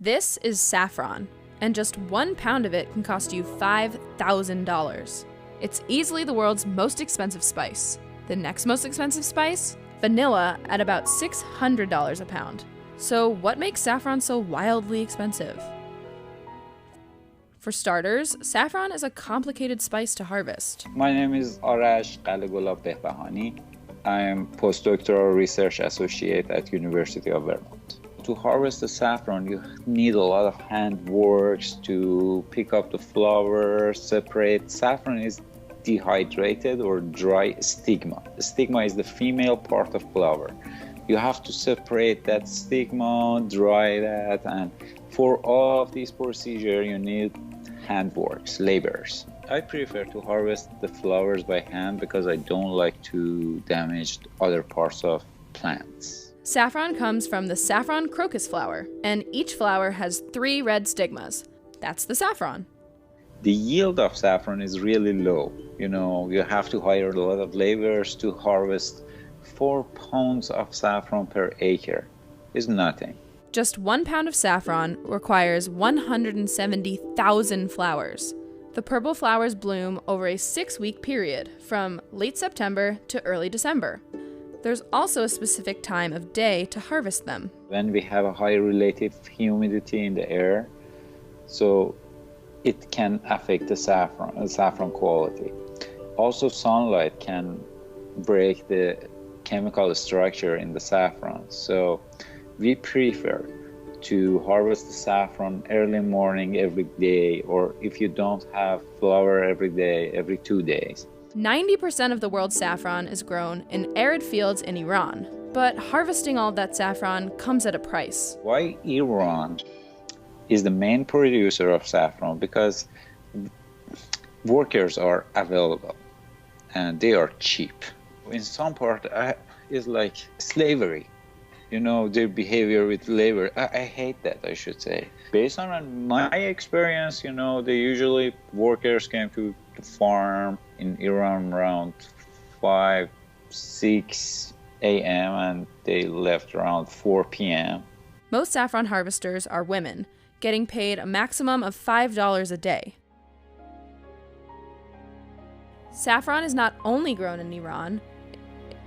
This is saffron, and just 1 pound of it can cost you $5,000. It's easily the world's most expensive spice. The next most expensive spice? Vanilla at about $600 a pound. So what makes saffron so wildly expensive? For starters, saffron is a complicated spice to harvest. My name is Arash Qalagulab Behbahani. I am postdoctoral research associate at University of Vermont. To harvest the saffron, you need a lot of hand works to pick up the flower, separate. Saffron is dehydrated or dry stigma. The stigma is the female part of flower. You have to separate that stigma, dry that, and for all of these procedures, you need hand works, laborers. I prefer to harvest the flowers by hand because I don't like to damage other parts of plants. Saffron comes from the saffron crocus flower, and each flower has 3 red stigmas. That's the saffron. The yield of saffron is really low. You have to hire a lot of laborers to harvest 4 pounds of saffron per acre. It's nothing. Just 1 pound of saffron requires 170,000 flowers. The purple flowers bloom over a 6-week period, from late September to early December. There's also a specific time of day to harvest them. When we have a high relative humidity in the air, so it can affect the saffron quality. Also, sunlight can break the chemical structure in the saffron. So we prefer to harvest the saffron early morning every day, or if you don't have flower every day, every 2 days. 90% of the world's saffron is grown in arid fields in Iran, but harvesting all of that saffron comes at a price. Why Iran is the main producer of saffron? Because workers are available and they are cheap. In some part, it's like slavery. Their behavior with labor. I hate that, I should say. Based on my experience, they usually, workers came to the farm in Iran around 5, 6 a.m. and they left around 4 p.m. Most saffron harvesters are women, getting paid a maximum of $5 a day. Saffron is not only grown in Iran.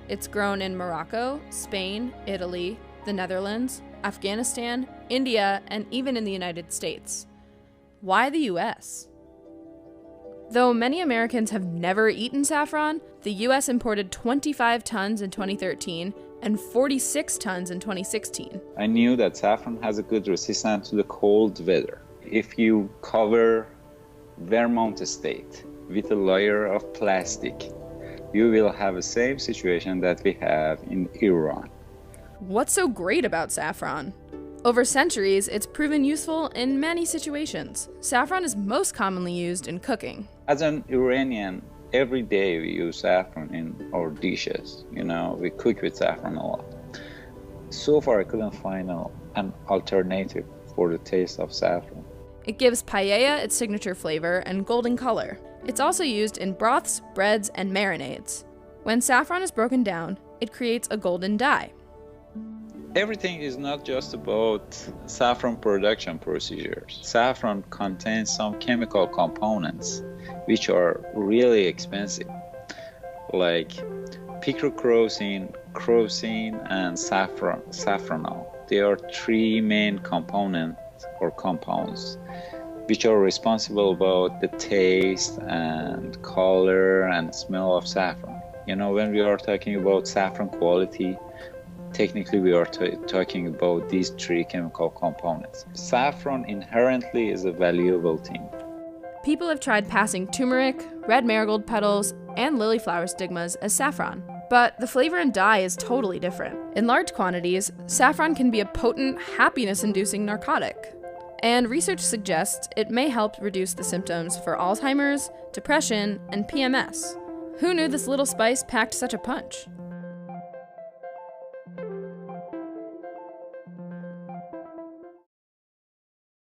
It's grown in Morocco, Spain, Italy, the Netherlands, Afghanistan, India, and even in the United States. Why the US? Though many Americans have never eaten saffron, the US imported 25 tons in 2013 and 46 tons in 2016. I knew that saffron has a good resistance to the cold weather. If you cover Vermont state with a layer of plastic, you will have the same situation that we have in Iran. What's so great about saffron? Over centuries, it's proven useful in many situations. Saffron is most commonly used in cooking. As an Iranian, every day we use saffron in our dishes. We cook with saffron a lot. So far, I couldn't find an alternative for the taste of saffron. It gives paella its signature flavor and golden color. It's also used in broths, breads, and marinades. When saffron is broken down, it creates a golden dye. Everything is not just about saffron production procedures. Saffron contains some chemical components which are really expensive, like picrochrosine, crosine, and saffronol. They are 3 main components or compounds which are responsible about the taste and color and smell of saffron. When we are talking about saffron quality, technically we are talking about these 3 chemical components. Saffron inherently is a valuable thing. People have tried passing turmeric, red marigold petals, and lily flower stigmas as saffron, but the flavor and dye is totally different. In large quantities, saffron can be a potent, happiness-inducing narcotic. And research suggests it may help reduce the symptoms for Alzheimer's, depression, and PMS. Who knew this little spice packed such a punch?